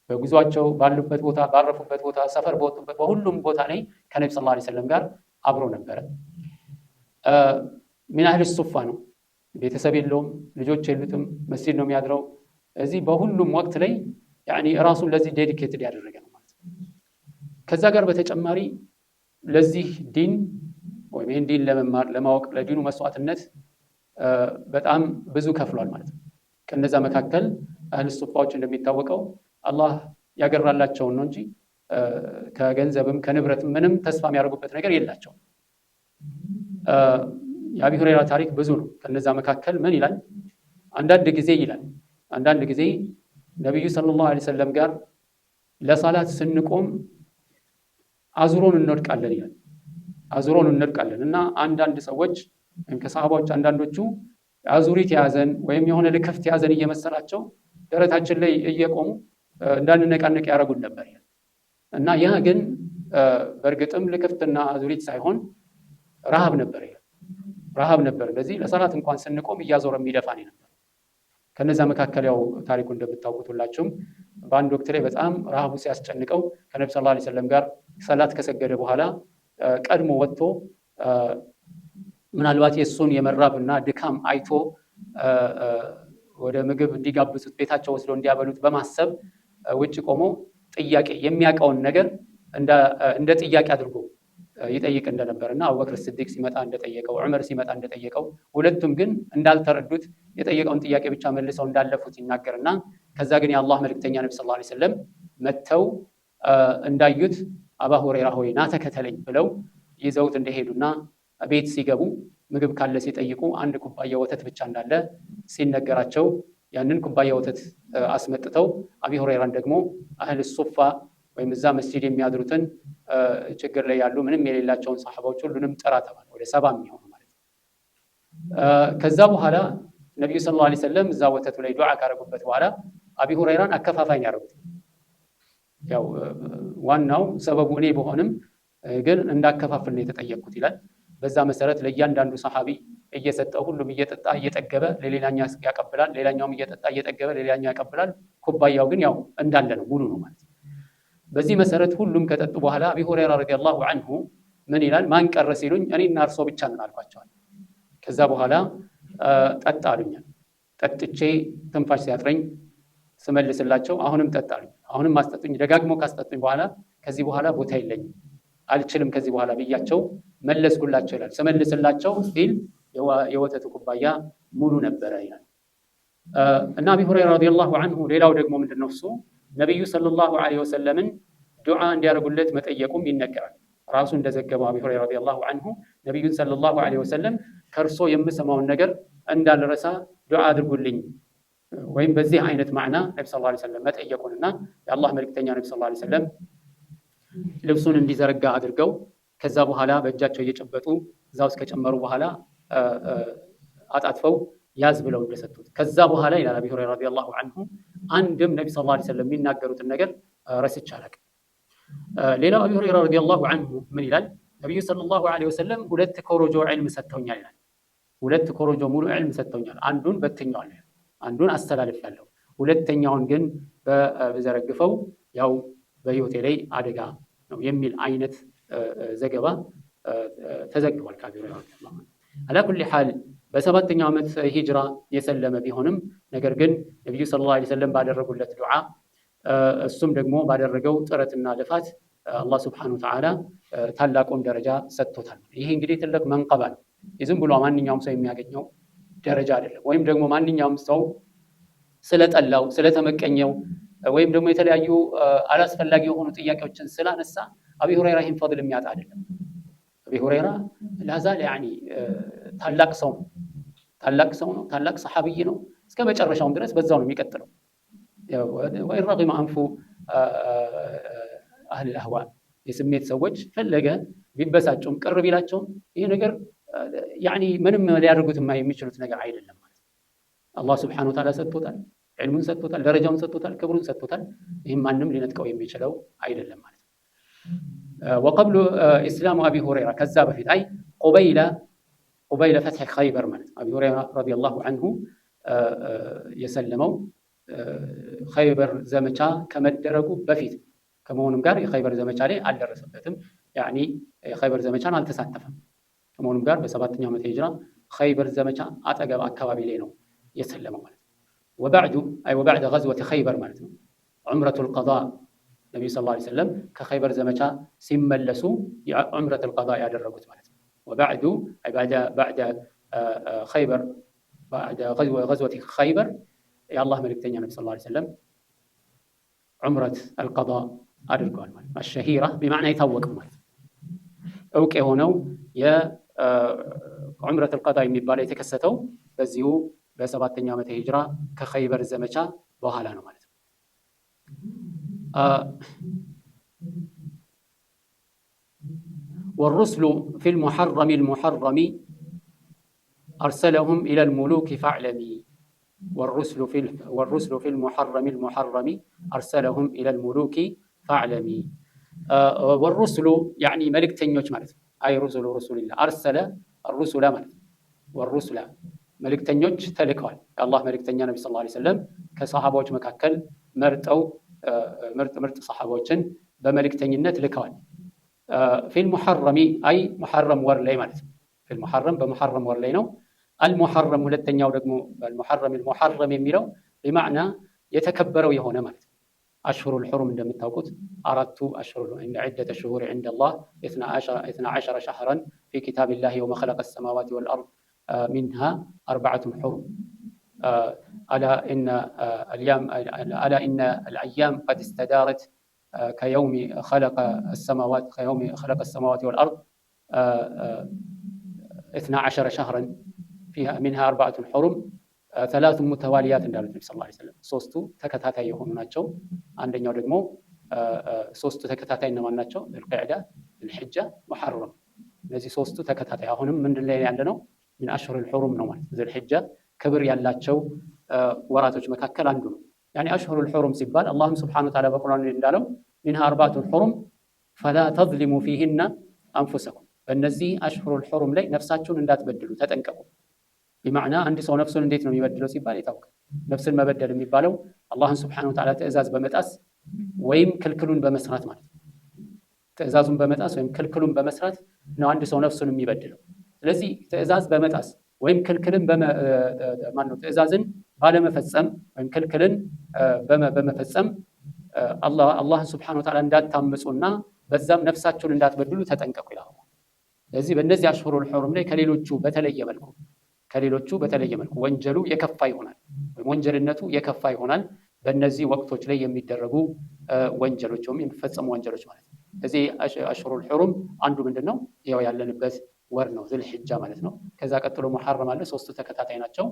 A: በጉዟቸው ባሉበት ቦታ፣ ባረፉበት ቦታ፣ ሰፈር በወጡበት በሁሉም ቦታ ላይ ከነብዩ ሰለላሁ ዐለይሂ ወሰለም ጋር አብሮ ነበረ። ሚን አህሊ ሱፋ ነው። ቤተሰብ የለውም፣ ልጆች የሉትም፣ መስጂድ ነው የሚያድረው። እዚህ በሁሉም ወቅት ላይ يعني ራሱን ለዚህ ዴዲኬትድ ያደረገ ነው ማለት ነው። ከዛ ጋር በተጨማሪ ለዚህ ዲን ወይም ይህን ዲን ለመማር ለማወቅ ለዲኑ መስዋዕትነት በጣም ብዙ ከፍሏል ማለት ነው። ከነዛ መካከል አህል ሱፋዎች እንደሚታወቀው አላህ ያገራላቸውን ነው እንጂ ከገንዘብም ከንብረትም ምንም ተስፋ የሚያደርጉበት ነገር የላቸውም። የአቢ ሁረይራ ታሪክ ብዙ ነው። ከነዛ መካከል ምን ይላል? አንዳንድ ጊዜ ነቢዩ ሰለላሁ ዐለይሂ ወሰለም ጋር ለሰላት ስንቆም አዙሮን እንወድቃለን ይላል። አዙሮን እንወድቃለን እና አንዳንድ ሰዎች ወይም ከሰሃባዎች አንዳንዶቹ አዙሪት ያዘን ወይም የሆነ ልክፍት ያዘን እየመሰላቸው ደረታችን ላይ እየቆሙ እንዳንነቃነቅ ያደርጉን ነበር ይላል። እና ያ ግን በእርግጥም ልክፍትና አዙሪት ሳይሆን ረሃብ ነበር ይላል። ረሃብ ነበር። ለዚህ ለሰላት እንኳን ስንቆም እያዞረ የሚደፋን ነበር። ከነዛ መካከል ያው ታሪኩ እንደምታውቁት ሁላችሁም በአንድ ወቅት ላይ በጣም ረሃቡ ሲያስጨንቀው ከነብዩ ሰለላሁ ዐለይሂ ወሰለም ጋር ሰላት ከሰገደ በኋላ ቀድሞ ወጥቶ ምናልባት የእሱን የመራብና ድካም አይቶ ወደ ምግብ እንዲጋብዙት ቤታቸው ወስደው እንዲያበሉት በማሰብ ውጭ ቆሞ ጥያቄ የሚያውቀውን ነገር እንደ ጥያቄ አድርጎ ይጠይቅ እንደነበርና አቡበክር ስዲቅ ሲመጣ እንደጠየቀው ዑመር ሲመጣ እንደጠየቀው ሁለቱም ግን እንዳልተረዱት የጠየቀውን ጥያቄ ብቻ መልሰው እንዳለፉት ይናገርና ከዛ ግን የአላህ መልእክተኛ ነብዩ ሰለላሁ ዐለይሂ ወሰለም መተው እንዳዩት አባ ሁረይራ ሆይ ና ተከተለኝ ብለው ይዘውት እንደሄዱና ቤት ሲገቡ ምግብ ካለ ሲጠይቁ አንድ ኩባያ ወተት ብቻ እንዳለ ሲነገራቸው ያንን ኩባያ ወተት አስመጥተው አቢ ሁረይራን ደግሞ አህል ሱፋ ወይም እዛ መስጂድ የሚያድሩትን ችግር ላይ ያሉ ምንም የሌላቸውን ሰሃባዎች ሁሉንም ጥራ ተባለ። ወደ 70 የሚሆኑ ማለት ነው። ከዛ በኋላ ነብዩ ሰለላሁ ዐለይሂ ወሰለም እዛ ወተቱ ላይ ዱዓ ካረጉበት በኋላ አቢ ሁረይራን አከፋፋይ ያደረጉት። ያው ዋናው ሰበቡ እኔ በሆንም ግን እንዳከፋፍል ነው የተጠየቅኩት ይላል። በዛ መሰረት ለእያንዳንዱ ሰሃቢ እየሰጠ ሁሉም እየጠጣ እየጠገበ ለሌላኛው ያቀብላል፣ ሌላኛውም እየጠጣ እየጠገበ ለሌላኛው ያቀብላል። ኩባያው ግን ያው እንዳለ ነው፣ ሙሉ ነው ማለት ነው። በዚህ መሰረት ሁሉም ከጠጡ በኋላ አቢ ሁረይራ ረዲየላሁ ዐንሁ ምን ይላል? ማን ቀረ ሲሉኝ እኔና እርሶ ብቻ ነን አልኳቸዋል። ከዛ በኋላ ጠጣ አሉኛል። ጠጥቼ ትንፋሽ ሲያጥረኝ ስመልስላቸው አሁንም ጠጣ አሉኝ። አሁንም አስጠጡኝ። ደጋግሞ ካስጠጡኝ በኋላ ከዚህ በኋላ ቦታ የለኝም አልችልም ከዚህ በኋላ ብያቸው መለስኩላቸው ይላል። ስመልስላቸው ሲል የወተቱ ኩባያ ሙሉ ነበረ ይላል። እና አቢ ሁረይራ ረዲየላሁ ዐንሁ ሌላው ደግሞ ምንድነው እሱ ነብዩ ሰለላሁ ዐለይሂ ወሰለምን ዱዓ እንዲያደርጉለት መጠየቁም ይነገራል። ራሱ እንደዘገበው አቢ ሁረይራ ረዲየላሁ ዐንሁ ነብዩን ሰለላሁ ዐለይሂ ወሰለም ከእርሶ የምሰማውን ነገር እንዳልረሳ ዱዓ አድርጉልኝ ወይም በዚህ አይነት ማዕና ነብዩ ሰለላሁ ዐለይሂ ወሰለም መጠየቁንና የአላህ መልእክተኛ ነብዩ ሰለላሁ ዐለይሂ ወሰለም ልብሱን እንዲዘረጋ አድርገው ከዛ በኋላ በእጃቸው እየጨበጡ እዛ ውስጥ ከጨመሩ በኋላ አጣጥፈው ያዝ ብለው እንደሰጡት ከዛ በኋላ ይላል አቢ ሁረይራ ረዲየላሁ ዐንሁ አንድም ነብዩ ሰለላሁ ዐለይሂ ወሰለም የሚናገሩትን ነገር ረስቼ አላውቅም። ሌላው አቢ ሁረይራ ረዲየላሁ ዐንሁ ምን ይላል? ነብዩ ሰለላሁ ዐለይሂ ወሰለም 2 ኮሮጆ ዒልም ሰጥተውኛል ይላል። 2 ኮሮጆ ሙሉ ዒልም ሰጥተውኛል። አንዱን በትኛዋለሁ፣ አንዱን አስተላልፌያለሁ፣ ሁለተኛውን ግን በዘረግፈው ያው በህይወቴ ላይ አደጋ ነው የሚል አይነት ዘገባ ተዘግቧል ከአቢ ሁረይራ ረዲየላሁ ዐንሁ። አላ ኩሊ ሐል በሰባተኛው ዓመት ሂጅራ የሰለመ ቢሆንም ነገር ግን ነብዩ ሰለላሁ ዐለይሂ ወሰለም ባደረጉለት ዱዓ እሱም ደግሞ ባደረገው ጥረትና ልፋት አላህ ሱብሓነሁ ወተዓላ ታላቁን ደረጃ ሰጥቶታል። ይሄ እንግዲህ ትልቅ መንቀባ ነው። ዝም ብሎ ማንኛውም ሰው የሚያገኘው ደረጃ አይደለም። ወይም ደግሞ ማንኛውም ሰው ስለጠላው ስለተመቀኘው ወይም ደግሞ የተለያዩ አላስፈላጊ የሆኑ ጥያቄዎችን ስላነሳ አቢ ሁረይራ ይህን ፈድል የሚያጣ አይደለም። አቢ ሁረይራ ላዛል ያኒ ታላቅ ሰው ነው፣ ታላቅ ሰሐቢይ ነው። እስከ መጨረሻውም ድረስ በዛው ነው የሚቀጥለው። ወይን ረጊመ አንፉ አህል አህዋ የስሜት ሰዎች ፈለገ ቢበሳጩም ቅር ቢላቸውም ይሄ ነገር ያኒ ምንም ሊያደርጉት የሚችሉት ነገር አይደለም ማለት ነው። አላህ ሱብሓነሁ ወተዓላ ሰጥቶታል፣ ዕልሙን ሰጥቶታል፣ ደረጃውን ሰጥቶታል፣ ክብሩን ሰጥቶታል። ይህም ማንም ሊነጥቀው የሚችለው አይደለም ማለት ነው። ወቀብሉ ኢስላሙ አቢ ሁረይራ ከዛ በፊት አይ ቁበይለ ፈትሒ ኸይበር ማለት ነው። አቢ ሁረይራ ረዲየላሁ ዐንሁ የሰለመው ኸይበር ዘመቻ ከመደረጉ በፊት ከመሆኑም ጋር የኸይበር ዘመቻ ላይ አልደረሰበትም። ያኒ የኸይበር ዘመቻን አልተሳተፈም። ከመሆኑም ጋር በሰባተኛው ዓመተ ሂጅራ ኸይበር ዘመቻ አጠገብ አካባቢ ላይ ነው የሰለመው ማለት ነው። ወበዕደ ገዝወት ኸይበር ማለት ነው ዑምረቱል ቀዳ ነብዩ ሰለላሁ ዐለይሂ ወሰለም ከኸይበር ዘመቻ ሲመለሱ የዑምረቱል ቀዳ ያደረጉት ማለት ነው። ወበዕዱ ባዕደ خيبر بعد غزوة خيبر يا الله ملكتني النبي صلى الله عليه وسلم عمرة القضاء አድርገዋል ማለት الشهيرة بمعنى يታወቅ ማለት እውቅ የሆነው የዑምረة القضاء የሚባለው የተከሰተው በዚሁ በ7ኛው ዓመተ ሂጅራ ከኸይበር ዘመቻ በኋላ ነው ማለት ነው። والرسل في المحرم أرسلهم إلى الملوك فاعلمي والرسل في المحرم أرسلهم إلى الملوك فاعلمي والرسل يعني ملكتኞች ማለት ነው። أي رسل الله أرسل الرسل ማለት والرسل ملكتኞች ተልከዋል። የአላህ መልእክተኛ ነብዩ ሰለላሁ ዐለይሂ ወሰለም ከሰሃባዎች መካከል መርጠው ምርጥ ሰሃባዎችን በመልእክተኝነት ልከዋል። في المحرم أي محرم ወር ላይ ማለት ነው። في المحرم በሙሐረም ወር ላይ ነው። المحرم ሁለተኛው ደግሞ المحرم የሚለው بمعنى የተከበረው የሆነ ማለት ነው። أشهر الحرم እንደምታውቁት አራቱ أشهر إن عدة الشهور عند الله 12 شهرا في كتاب الله يوم خلق السماوات والأرض منها 4 حرم ألا إن الأيام قد استدارت كيوم خلق السماوات والأرض 12 شهرا فيها منها 4 حرم 3 متواليات እንዳሉት ነብዩ ሰለላሁ ዐለይሂ ወሰለም ሶስቱ ተከታታይ የሆኑ ናቸው። አንደኛው ደግሞ ሶስቱ ተከታታይ እነማን ናቸው? ዙልቂዕዳ፣ ዙልሒጃ፣ ሙሐረም። እነዚህ ሶስቱ ተከታታይ አሁንም ምንድን ላይ ያለ ነው? ምን አሽሁር الحرم ነው ማለት ዙልሒጃ ክብር ያላቸው ወራቶች መካከል አንዱ ነው። يعني أشهر الحرم ሲባል አላህም ሱብሓነሁ ወተዓላ በቁርአን እንዳለው منها 4 حرم فلا تظلموا فيهن أنفسكم በእነዚህ أشهر الحرم ላይ ነፍሳችሁን እንዳትበድሉ ተጠንቀቁ። بمعنى አንድ ሰው ነፍሱን እንዴት ነው የሚበድለው ሲባል ይታወቃል። ነፍስን መበደል የሚባለው አላህን ሱብሓነሁ ወተዓላ ትእዛዝ በመጣስ ወይም ክልክሉን በመስራት ማለት ነው። ትእዛዙን በመጣስ ወይም ክልክሉን በመስራት ነው አንድ ሰው ነፍሱን የሚበድለው። ስለዚህ ትእዛዝ በመጣስ ወይም ክልክልን ትእዛዝን ባለመፈጸም ወይም ክልክልን በመፈጸም አላህን ሱብሓነሁ ወተዓላ እንዳታምፁና በዛም ነፍሳችሁን እንዳትበድሉ ተጠንቀቁ ይላል። ስለዚህ በእነዚህ አሽሁሩል ሑሩም ላይ ከሌሎቹ በተለየ መልኩ ወንጀሉ የከፋ ይሆናል ወይም ወንጀልነቱ የከፋ ይሆናል በእነዚህ ወቅቶች ላይ የሚደረጉ ወንጀሎች ወይም የሚፈጸሙ ወንጀሎች ማለት ነው። እዚህ አሽሁሩል ሑሩም አንዱ ምንድነው? ያው ያለንበት ወር ነው ዙልሒጃ ማለት ነው። ከዛ ቀጥሎ ሙሐረም አለ። ሶስቱ ተከታታይ ናቸው።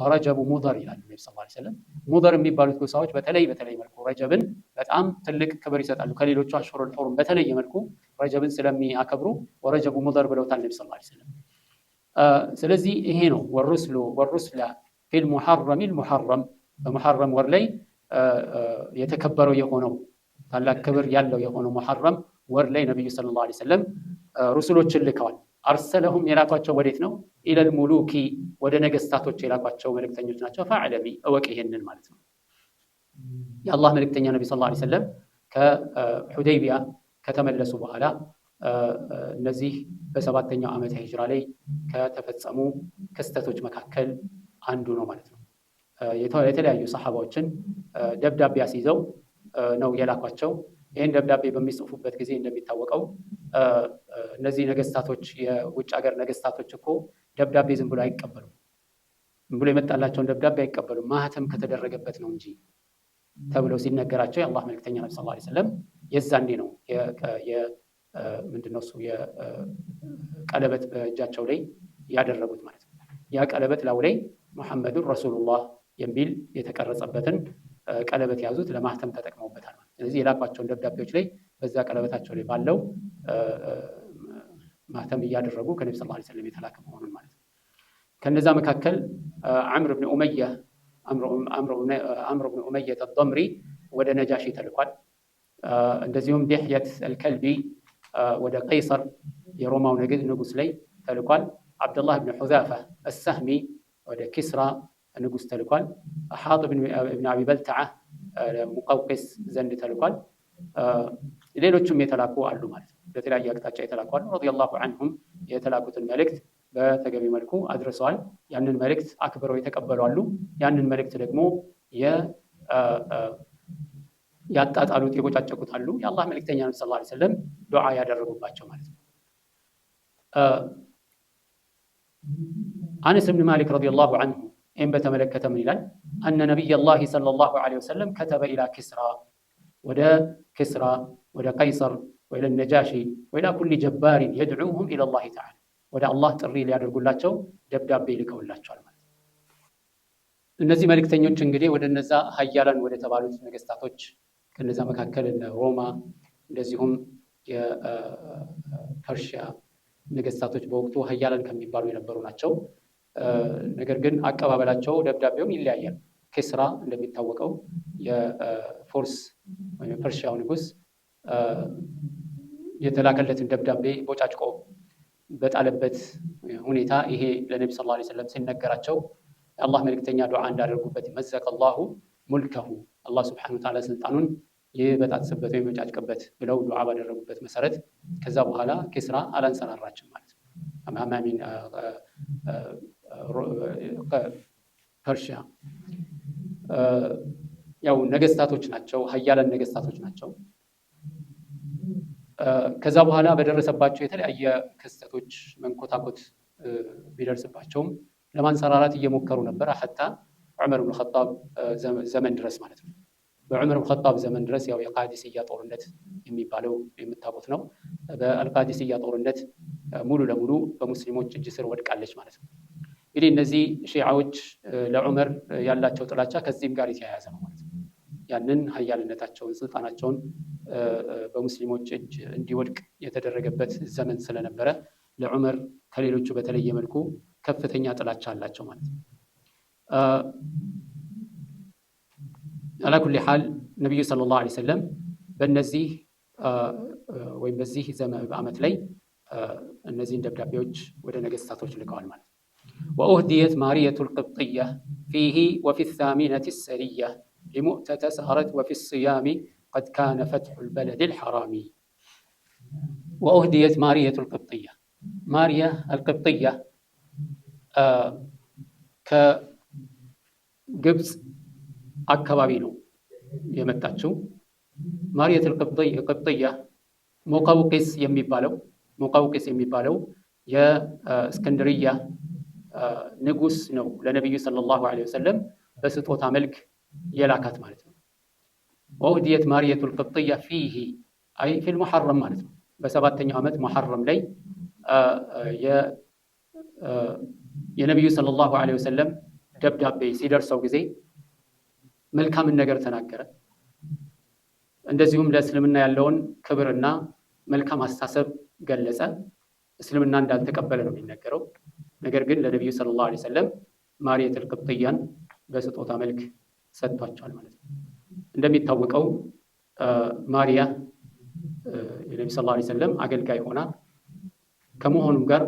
A: ወረጀቡ ሙደር ይላል ነብዩ ሰለላሁ ዐለይሂ ወሰለም። ሙደር የሚባሉት ጎሳዎች በተለይ መልኩ ረጀብን በጣም ትልቅ ክብር ይሰጣሉ። ከሌሎቹ አሽሁሩል ሑሩም በተለየ መልኩ ረጀብን ስለሚያከብሩ ወረጀቡ ሙደር ብለውታል ነብዩ ሰለላሁ ዐለይሂ ወሰለም። ስለዚህ ይሄ ነው ወሩስላ ፊል ሙሐረም በሙሐረም ወር ላይ የተከበረው የሆነው ታላቅ ክብር ያለው የሆነው ሙሐረም ወር ላይ ነብዩ ሰለላሁ ዐለይሂ ወሰለም ሩሱሎችን ልከዋል። አርሰለሁም የላኳቸው ወዴት ነው? ኢለል ሙሉኪ ወደ ነገስታቶች የላኳቸው መልእክተኞች ናቸው። ፈዕለሚ እወቅ ይሄንን ማለት ነው። የአላህ መልእክተኛ ነብዩ ሰለላሁ ዐለይሂ ወሰለም ከሁደይቢያ ከተመለሱ በኋላ እነዚህ በ7ኛው ዓመተ ሂጅራ ላይ ከተፈጸሙ ክስተቶች መካከል አንዱ ነው ማለት ነው። የተለያዩ ሰሃባዎችን ደብዳቤ አስይዘው ነው የላኳቸው። ይህን ደብዳቤ በሚጽፉበት ጊዜ እንደሚታወቀው እነዚህ ነገስታቶች የውጭ ሀገር ነገስታቶች እኮ ደብዳቤ ዝም ብሎ አይቀበሉም። ዝም ብሎ የመጣላቸውን ደብዳቤ አይቀበሉም። ማህተም ከተደረገበት ነው እንጂ ተብለው ሲነገራቸው የአላህ መልእክተኛ ነብዩ ሰለላሁ ዐለይሂ ወሰለም የዛኔ ነው ምንድነው እሱ የቀለበት በእጃቸው ላይ ያደረጉት ማለት ነው። ያ ቀለበት ላው ላይ ሙሐመዱን ረሱሉላህ የሚል የተቀረጸበትን ቀለበት ያዙት፣ ለማህተም ተጠቅመውበታል ማለት። ስለዚህ የላኳቸውን ደብዳቤዎች ላይ በዛ ቀለበታቸው ላይ ባለው ማህተም እያደረጉ ከነብዩ ሰለላሁ ዐለይሂ ወሰለም የተላከ መሆኑን ማለት ነው። ከነዛ መካከል አምር ብን ኡመያ አልضምሪ ወደ ነጃሺ ተልኳል። እንደዚሁም ዲህየት አልከልቢ ወደ ቀይሰር የሮማው ንጉስ ላይ ተልኳል። አብዱላህ ብን ሑዛፋ አልሰህሚ ወደ ኪስራ ንጉስ ተልኳል። ሐጢብ ብን አቢ በልተዓ ሙቀውቂስ ዘንድ ተልኳል። ሌሎችም የተላኩ አሉ ማለት ነው። በተለያየ አቅጣጫ የተላኩ አሉ። ረዲየላሁ ዐንሁም የተላኩትን መልእክት በተገቢ መልኩ አድርሰዋል። ያንን መልእክት አክብረው የተቀበሉ አሉ። ያንን መልእክት ደግሞ ያጣጣሉት የቦጫጨቁት አሉ። የአላህ መልእክተኛ ነብዩ ሰለላሁ ዐለይሂ ወሰለም ዱዓ ያደረጉባቸው ማለት ነው። አነስ ብን ማሊክ ረዲየላሁ ዐንሁ ይህም በተመለከተ ምን ይላል? አነ ነቢየላሂ ሰለላሁ ዐለይሂ ወሰለም ከተበ ኢላ ኪስራ፣ ወደ ኪስራ፣ ወደ ቀይሰር፣ ወደ ነጃሺ፣ ወኢላ ኩሊ ጀባሪን የድዑሁም ኢለላሂ ተዓላ፣ ወደ አላህ ጥሪ ሊያደርጉላቸው ደብዳቤ ልከውላቸዋል ማለት ነው። እነዚህ መልእክተኞች እንግዲህ ወደ እነዛ ሀያላን ወደ ተባሉት ነገስታቶች ከነዛ መካከል እነ ሮማ እንደዚሁም የፐርሺያ ነገስታቶች በወቅቱ ሀያላን ከሚባሉ የነበሩ ናቸው። ነገር ግን አቀባበላቸው ደብዳቤውም ይለያያል። ኪስራ እንደሚታወቀው የፎርስ ወይም የፐርሺያው ንጉስ የተላከለትን ደብዳቤ ቦጫጭቆ በጣለበት ሁኔታ ይሄ ለነቢ ሰለላሁ ዐለይሂ ወሰለም ሲነገራቸው የአላህ መልእክተኛ ዱዓ እንዳደረጉበት መዘቀ ላሁ ሙልከሁ፣ አላህ ስብሐነሁ ወተዓላ ስልጣኑን ይበጣጥስበት ወይም ይጫጭቅበት ብለው ዱዓ ባደረጉበት መሰረት ከዛ በኋላ ኪስራ አላንሰራራችም ማለት ነው። አማሚን ፐርሺያ ያው ነገስታቶች ናቸው፣ ሀያላን ነገስታቶች ናቸው። ከዛ በኋላ በደረሰባቸው የተለያየ ክስተቶች መንኮታኮት ቢደርስባቸውም ለማንሰራራት እየሞከሩ ነበር። ሐታ ዑመር ብን ኸጣብ ዘመን ድረስ ማለት ነው። በዑመር ብን ኸጣብ ዘመን ድረስ ያው የቃዲስያ ጦርነት የሚባለው የምታውቁት ነው። በአልቃዲስያ ጦርነት ሙሉ ለሙሉ በሙስሊሞች እጅ ስር ወድቃለች ማለት ነው። እንግዲህ እነዚህ ሺዓዎች ለዑመር ያላቸው ጥላቻ ከዚህም ጋር የተያያዘ ነው ማለት ነው። ያንን ሀያልነታቸውን ስልጣናቸውን በሙስሊሞች እጅ እንዲወድቅ የተደረገበት ዘመን ስለነበረ ለዑመር ከሌሎቹ በተለየ መልኩ ከፍተኛ ጥላቻ አላቸው ማለት ነው። አላ ኩሊ ሐል ነቢዩ ሰለላሁ ዐለይሂ ወሰለም በእነዚህ ወይም በዚህ ዓመት ላይ እነዚህን ደብዳቤዎች ወደ ነገስታቶች ልከዋል ማለት ነው። ወኡህዲየት ማሪየቱ ልቅብጥያ ፊሂ ወፊ ሳሚነቲ ሰሪያ ሊሙእተተ ሰኸረት ወፊ ስያሚ ቀድ ካነ ፈትሑ ልበለድ ልሐራሚ። ወኡህዲየት ማሪየቱ ልቅብጥያ፣ ማሪያ አልቅብጥያ ከግብፅ አካባቢ ነው የመጣችው። ማሪየት አልቅብጥያ ሙቀውቂስ የሚባለው የእስክንድርያ ንጉስ ነው ለነቢዩ ሰለላሁ ዐለይሂ ወሰለም በስጦታ መልክ የላካት ማለት ነው። ወኡህዲየት ማሪየቱ አልቅብጥያ ፊሂ አይ ፊል ሙሐረም ማለት ነው። በሰባተኛው ዓመት ሙሐረም ላይ የነቢዩ ሰለላሁ ዐለይሂ ወሰለም ደብዳቤ ሲደርሰው ጊዜ መልካምን ነገር ተናገረ። እንደዚሁም ለእስልምና ያለውን ክብርና መልካም አስተሳሰብ ገለጸ። እስልምና እንዳልተቀበለ ነው የሚነገረው። ነገር ግን ለነቢዩ ሰለላሁ ዐለይሂ ወሰለም ማሪየት አልቅብጥያን በስጦታ መልክ ሰጥቷቸዋል ማለት ነው። እንደሚታወቀው ማሪያ የነቢ ሰለላሁ ዐለይሂ ወሰለም አገልጋይ ሆና ከመሆኑም ጋር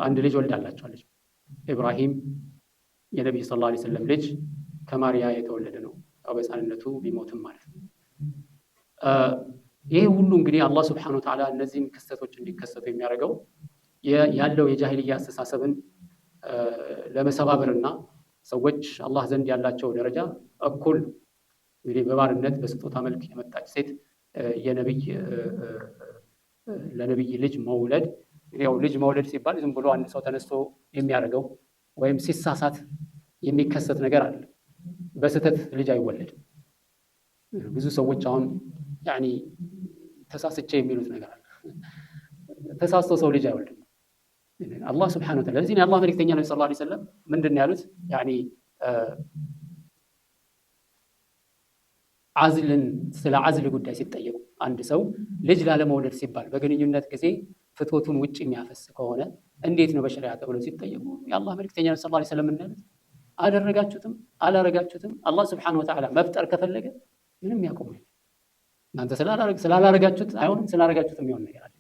A: አንድ ልጅ ወልዳላቸዋለች። ኢብራሂም የነቢዩ ሰለላሁ ዐለይሂ ወሰለም ልጅ ከማሪያ የተወለደ ነው። ያው በሕፃንነቱ ቢሞትም ማለት ነው። ይህ ሁሉ እንግዲህ አላህ ሱብሓነሁ ወተዓላ እነዚህን ክስተቶች እንዲከሰቱ የሚያደርገው ያለው የጃሂልያ አስተሳሰብን ለመሰባበርና ሰዎች አላህ ዘንድ ያላቸው ደረጃ እኩል እንግዲህ በባርነት በስጦታ መልክ የመጣች ሴት ለነቢይ ልጅ መውለድ፣ ያው ልጅ መውለድ ሲባል ዝም ብሎ አንድ ሰው ተነስቶ የሚያደርገው ወይም ሲሳሳት የሚከሰት ነገር አለ። በስህተት ልጅ አይወለድም። ብዙ ሰዎች አሁን ያኒ ተሳስቼ የሚሉት ነገር አለ። ተሳስቶ ሰው ልጅ አይወልድም። አላህ ሱብሓነሁ ወተዓላ ለዚህ ነው አላህ መልእክተኛ ነብዩ ሰለላሁ ዐለይሂ ወሰለም ምንድን ነው ያሉት? ያኒ አዝልን ስለ አዝል ጉዳይ ሲጠየቁ አንድ ሰው ልጅ ላለመውለድ ሲባል በግንኙነት ጊዜ ፍትወቱን ውጭ የሚያፈስ ከሆነ እንዴት ነው በሸሪዓ ተብሎ ሲጠየቁ የአላህ መልእክተኛ ነብዩ ሰለላሁ ዐለይሂ ወሰለም እንዳሉት አደረጋችሁትም አላረጋችሁትም አላህ ሱብሓነሁ ወተዓላ መፍጠር ከፈለገ ምንም ያቆመው እናንተ ስላላረጋችሁት አይሆንም፣ ስላላረጋችሁትም የሚሆን ነገር አለ።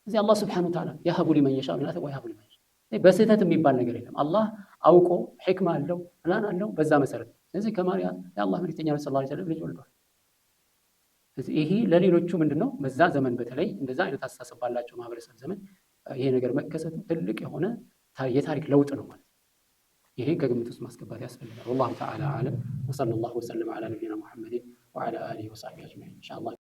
A: እዚህ አላህ ሱብሓነሁ ወተዓላ የሀቡ ሊመን የሻእ ኢናተ ወየሀቡ ሊመን የሻእ በስህተት የሚባል ነገር የለም። አላህ አውቆ ሕክማ አለው ፕላን አለው በዛ መሰረት። ስለዚህ ከማርያ የአላህ መልእክተኛ ሰለላሁ ዐለይሂ ወሰለም ልጅ ወልዷል። ስለዚህ ይሄ ለሌሎቹ ምንድነው በዛ ዘመን በተለይ እንደዛ አይነት አስተሳሰብ ባላቸው ማህበረሰብ ዘመን ይሄ ነገር መከሰቱ ትልቅ የሆነ የታሪክ ለውጥ ነው ማለት ነው። ይሄ ከግምት ውስጥ ማስገባት ያስፈልጋል። ወላሁ ተዓላ አዕለም ወሰለላሁ ወሰለም ዐላ ነቢይና ሙሐመድን ወዐላ አሊሂ ወሰሕቢሂ አጅመዒን ኢንሻአላህ።